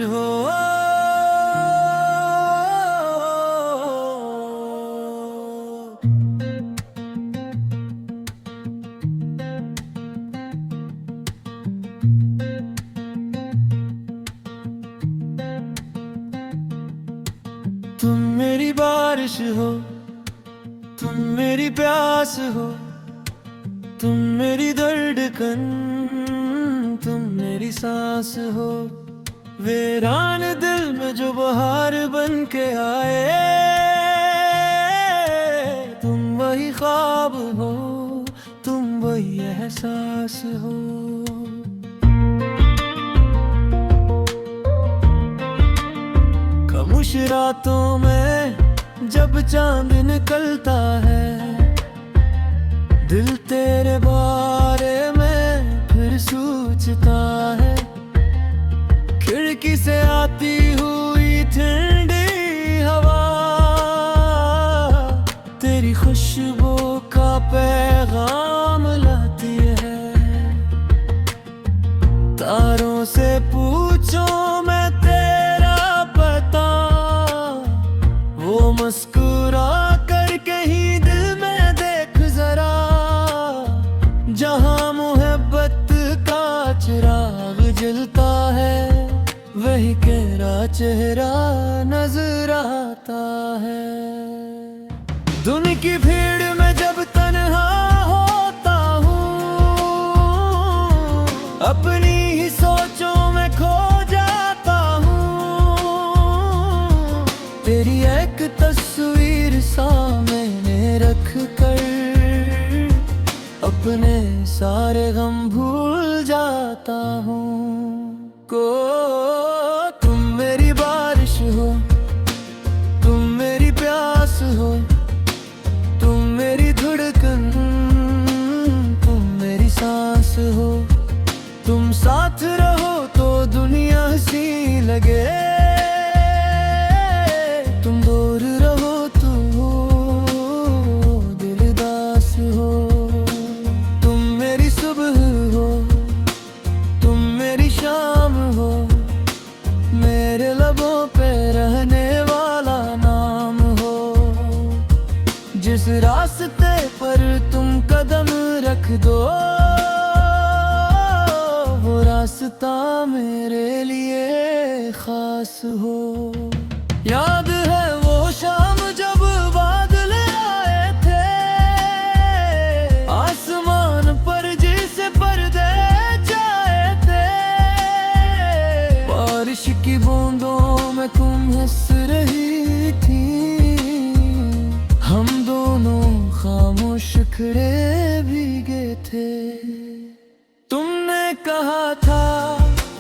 हो। तुम मेरी बारिश हो, तुम मेरी प्यास हो, तुम मेरी धड़कन, तुम मेरी सांस हो। वीरान दिल में जो बहार बन के आए, तुम वही ख्वाब हो, तुम वही एहसास हो। खामोश रातों में जब चांद निकलता है, दिल तेरे बारे में फिर सोचता है। खिड़की से आती हुई ठंडी हवा तेरी खुशबू का पैगाम लाती है। तारों से पूछो मैं तेरा पता, वो मुस्कुरा कर कहीं दिल में देख जरा। जहां मोहब्बत का चिराग जलता है, वही तेरा चेहरा नजर आता है। दुनिया की भीड़ में जब तन्हा होता हूँ, अपनी ही सोचों में खो जाता हूँ। तेरी एक तस्वीर सामने रख कर अपने सारे गम भूल जाता हूँ। तुम मेरी बारिश हो, तुम मेरी प्यास हो, तुम मेरी धड़कन, तुम मेरी सांस हो। तुम साथ रहो तो दुनिया हंसी लगे, तुम दूर रहो तो दिल उदास हो। तुम मेरी सुबह हो, तुम मेरी शाम हो, मेरे लबों पे रहने वाला नाम हो। जिस रास्ते पर तुम कदम रख दो, वो रास्ता मेरे लिए खास हो। याद है वो शाम जब बादल आए थे, आसमान पर जैसे पर्दे छाए थे। बारिश की बूंदों में तुम हंस रही थी, हम दोनों खामोश खड़े भीगे थे। तुमने कहा था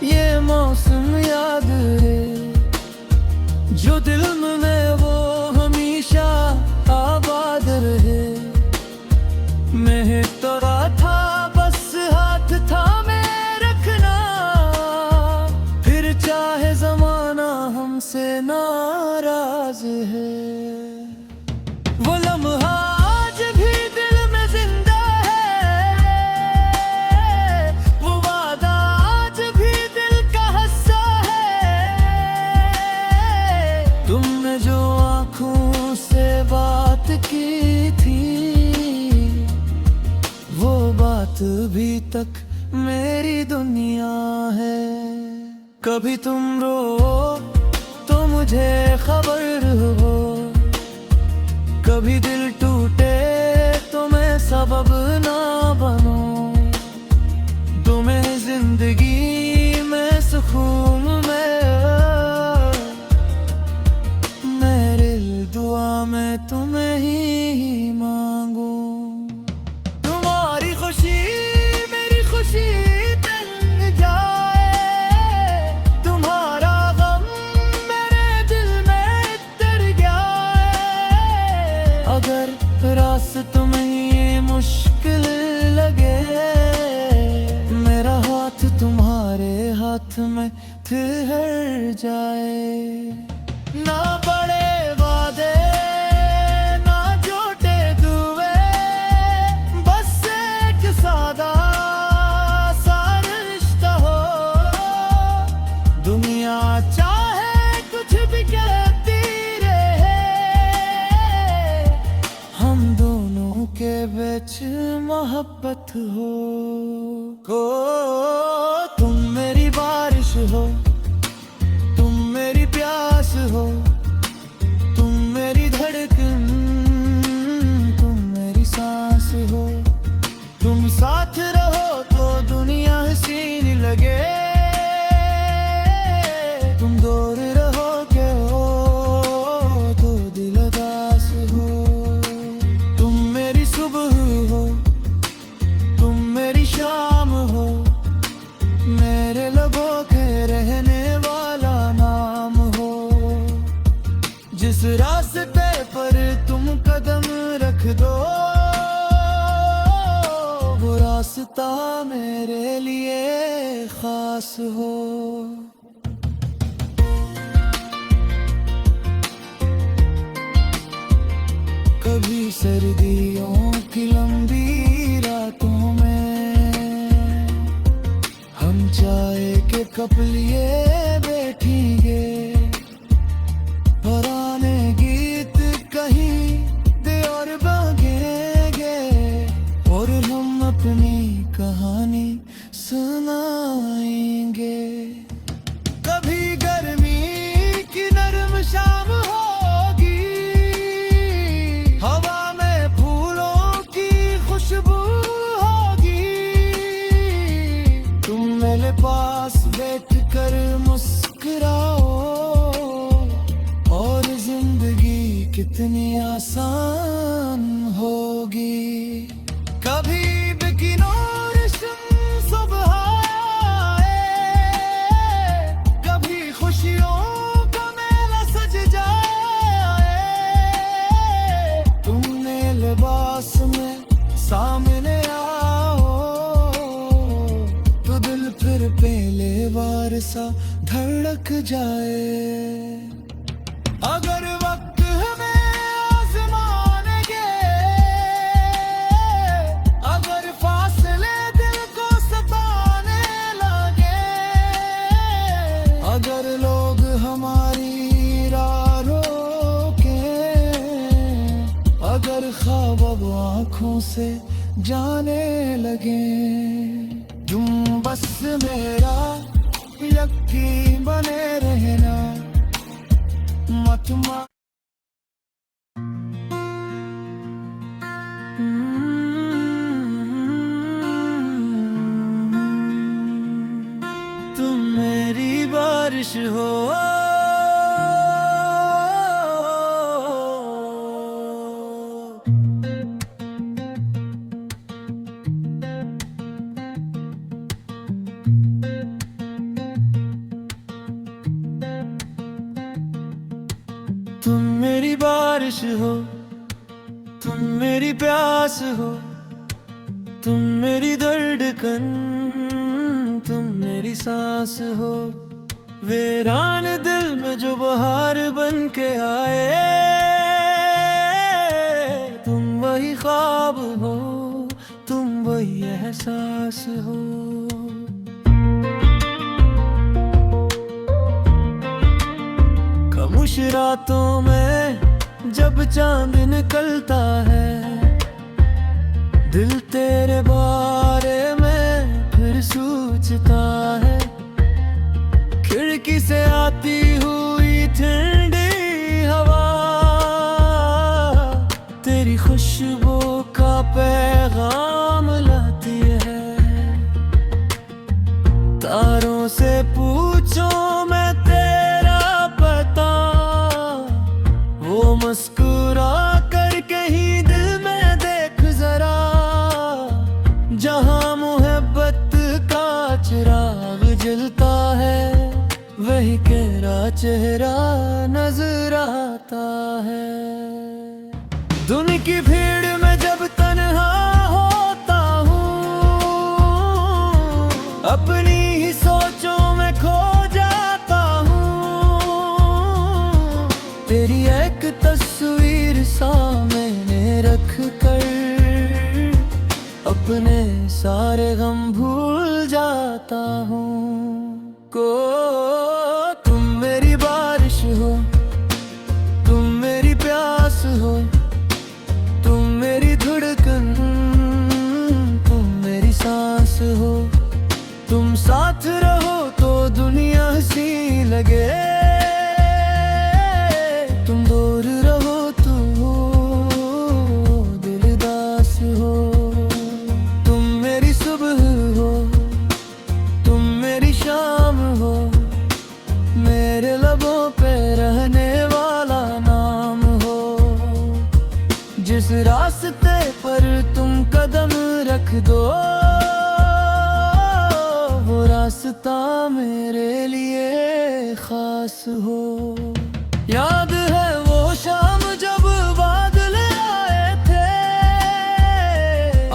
ये मौसम याद है, जो दिल में वो हमेशा आबाद रहे। मैं तो था बस हाथ थामे रखना, फिर चाहे जमाना हमसे नाराज है। वो लम्हा आज भी दिल में जिंदा है, वो वादा आज भी दिल का हिस्सा है। तुमने जो आँखों से बात की थी, वो बात अभी तक मेरी दुनिया है। कभी तुम रो तो मुझे खबर हो, कभी दिल टूटे तो मैं सबब ना बनूं। तुम्हें जिंदगी में सुकून में, मेरे दुआ में तुम्हें ही मांगू। तुम्हारी खुशी मेरी खुशी बन जाए, तुम्हारा गम मेरे दिल में उतर गया है। अगर रास्तों में ये मुश्किल लगे, मेरा हाथ तुम्हारे हाथ में ठहर जाए। ना बड़े वादे ना छोटे दुए, बस एक सादा सा रिश्ता हो। दुनिया मोहब्बत हो तुम मेरी बारिश हो, तुम मेरी प्यास हो, तुम मेरी धड़कन, तुम मेरी सांस हो। तुम साथ रहो तो दुनिया हसीन लगे, तुम दूर रहोगे हो तो दिल उदास हो। तुम मेरी सुबह हो, तुम मेरी शाम हो, मेरे लबों के रहने वाला नाम हो। जिस रास्ते पर तुम कदम रख दो, वो रास्ता मेरे लिए खास हो। कभी सर्दियों की लंबी रातों में हम चाय के कप लिए बैठेंगे, पुराने गीत कहीं दे और बगेंगे, और हम अपनी कहानी सुनाएंगे। कभी गर्मी की नरम शाम होगी, हवा में फूलों की खुशबू होगी, तुम मेरे पास बैठकर मुस्कुराओ, और जिंदगी कितनी आसान होगी। कभी बिकिनोर सुबह आए, कभी खुशियों का मेला सज जाए, तुमने लिबास में सामने आओ, तो दिल फिर पहले बार सा धड़क जाए। अगर वक्त हमें आजमाएंगे, अगर फासले दिल को सताने लगे, अगर लोग हमारी राह रोके, अगर ख्वाब अब आँखों से जाने लगे, तुम बस मेरा यकीन बने रहना, मत मा तुम मेरी बारिश हो, तुम मेरी बारिश हो, तुम मेरी प्यास हो, तुम मेरी धड़कन, तुम मेरी सांस हो। वीरान दिल में जो बहार बन के आए, तुम वही ख्वाब हो, तुम वही एहसास हो। खामोश रातों में जब चांद निकलता है, दिल तेरे बारे में फिर सोचता है। खिड़की से आती हुई ठंडी हवा, तेरी खुशबू का पैगाम लाती है। तारों से पूछो मैं तेरा पता, वो मुस्कुरा कर कहीं दिल में देख जरा, जहां मोहब्बत का चिराग जलता है, वही तेरा चेहरा नजर आता है। दुनिया की भीड़ में जब तन्हा होता हूँ, अपनी ही सोचों में खो जाता हूँ। तेरी एक तस्वीर सामने रख कर अपने सारे गम भूल जाता हूँ। तुम मेरी बारिश हो, तुम मेरी प्यास हो, तुम मेरी धड़कन, जिस रास्ते पर तुम कदम रख दो वो रास्ता मेरे लिए खास हो। याद है वो शाम जब बादल आए थे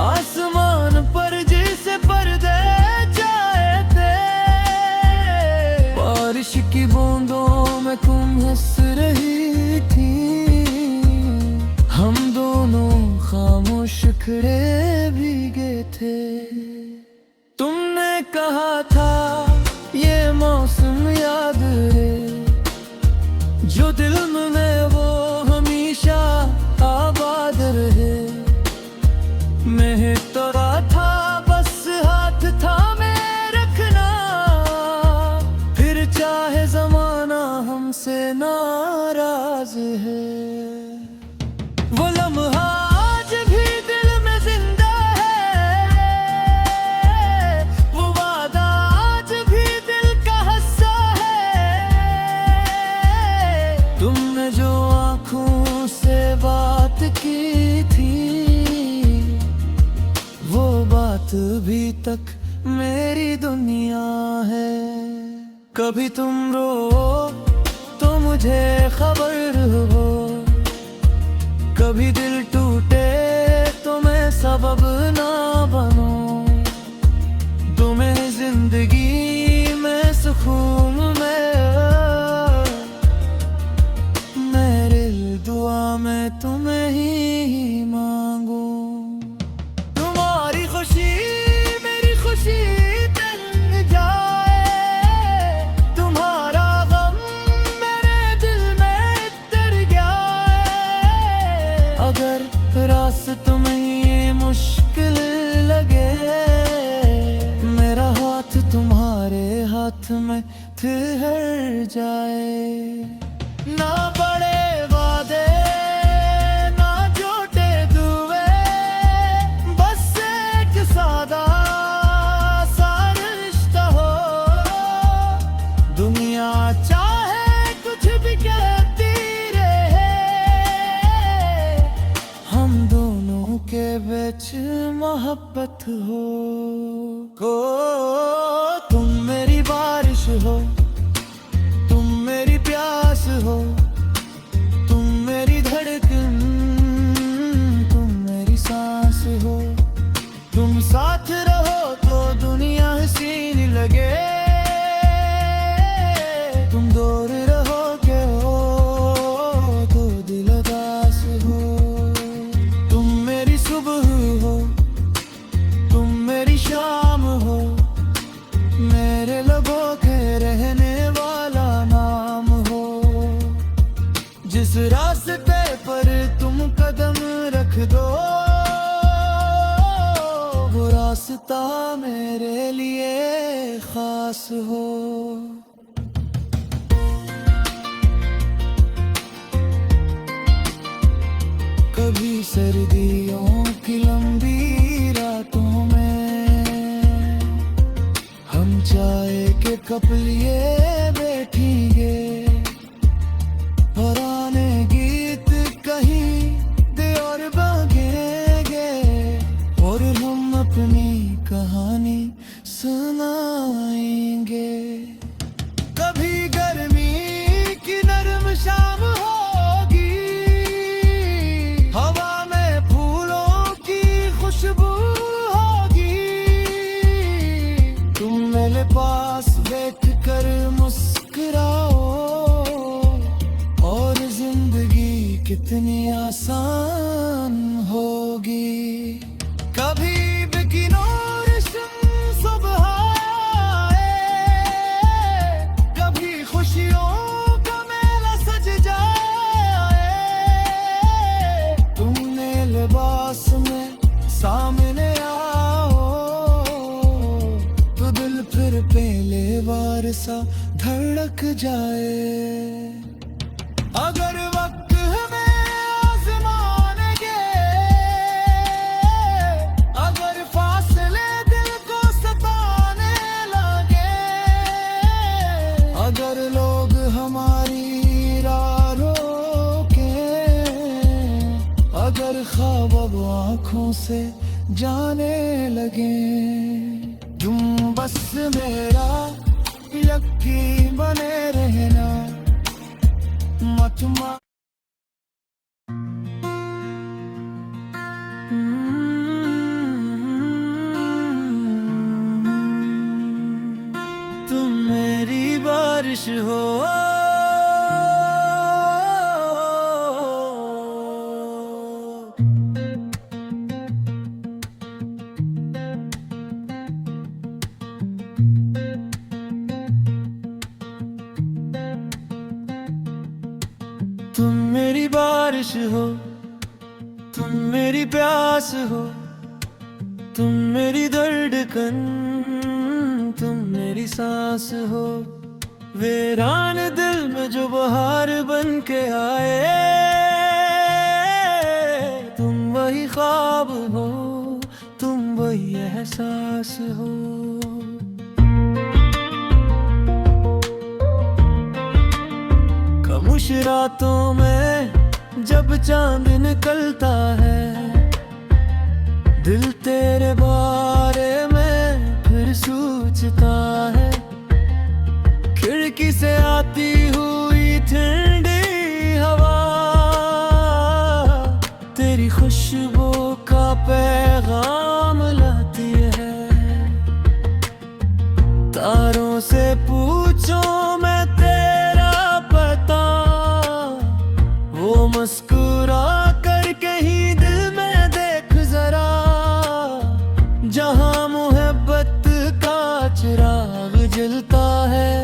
आसमान पर, जिसे पर्दे छाए थे। बारिश की बूंदों में तुम हंस रही थी, हम दोनों खामोश खड़े भीगे थे। तुमने कहा था ये मौसम याद है, जो दिल में वो हमेशा आबाद रहे। मैं तो था बस हाथ थामे रखना, फिर चाहे जमाना हमसे नाराज है। वो लम्हा आज भी दिल में जिंदा है, वो वादा आज भी दिल का हिस्सा है। तुमने जो आँखों से बात की थी वो बात अभी तक मेरी दुनिया है। कभी तुम रो तो मुझे खबर हो, कभी दिल टूटे तो मैं सबब ना बनूं। तुम्हें जिंदगी में सुकून में मेरे दुआ में तुम्हें ही मांगू। तुम्हारी खुशी मेरी खुशी बन जाए, तुम्हारा गम मेरे दिल में उतर गया है। अगर रास्ते में ये मुश्किल लगे, मेरा हाथ तुम्हारे हाथ में ठहर जाए। ना बड़े वादे ना छोटे दुए, बस एक सादा सा रिश्ता हो। दुनिया चाहे कुछ भी कहती रहे, हम दोनों के बीच मोहब्बत हो। तुम मेरी बारिश हो, तुम मेरी प्यास हो, तुम मेरी धड़कन, तुम मेरी सांस हो। तुम साथ रहो तो दुनिया हसीन लगे, तुम दूर रहोगे हो तो दिल उदास हो। तुम मेरी सुबह हो, तुम मेरी शाम हो, मेरे लबों के रहने वाला नाम हो। जिस रास्ते पर तुम कदम रख दो वो रास्ता मेरे लिए खास हो। कभी सर्दियों की लंबी रातों में हम चाय के कप लिए बैठेंगे, पुराने गीत कहीं दे और बगेंगे, और हम अपनी कहानी सुनाएंगे। कभी गर्मी की नरम शाम होगी, हवा में फूलों की खुशबू होगी। तुम मेरे पास बैठ कर मुस्कुराओ, और जिंदगी कितनी आसान होगी। कभी सुबह आए, कभी खुशियों का मेला सज जाए। तुमने लिबास में सामने आओ तो दिल फिर पहले बार सा धड़क जाए। अगर वक्त हमें आजमाएंगे, अगर फासले दिल को सताने लगे, अगर लोग हमारी राह रोके, मगर ख्वाब अब आँखों से जाने लगे। तुम बस मेरा यकीन बने रहना, मत मा तुम मेरी बारिश हो, तुम मेरी बारिश हो, तुम मेरी प्यास हो, तुम मेरी धड़कन, तुम मेरी सांस हो। वीरान दिल में जो बहार बन के आए, तुम वही ख्वाब हो, तुम वही एहसास हो। खामोश रातों में जब चांद निकलता है, दिल तेरे बारे में फिर सोचता है। खिड़की से आती हुई ठंडी हवा तेरी खुशबू का पैगाम लाती है। तारों से पूछो मैं तेरा पता, वो मुस्कुरा कर कहीं दिल में देख जरा, जहां मोहब्बत का चिराग जलता है,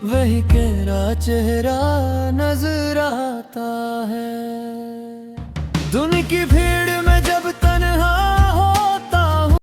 वही तेरा चेहरा नजर आता है। दुनिया की भीड़ में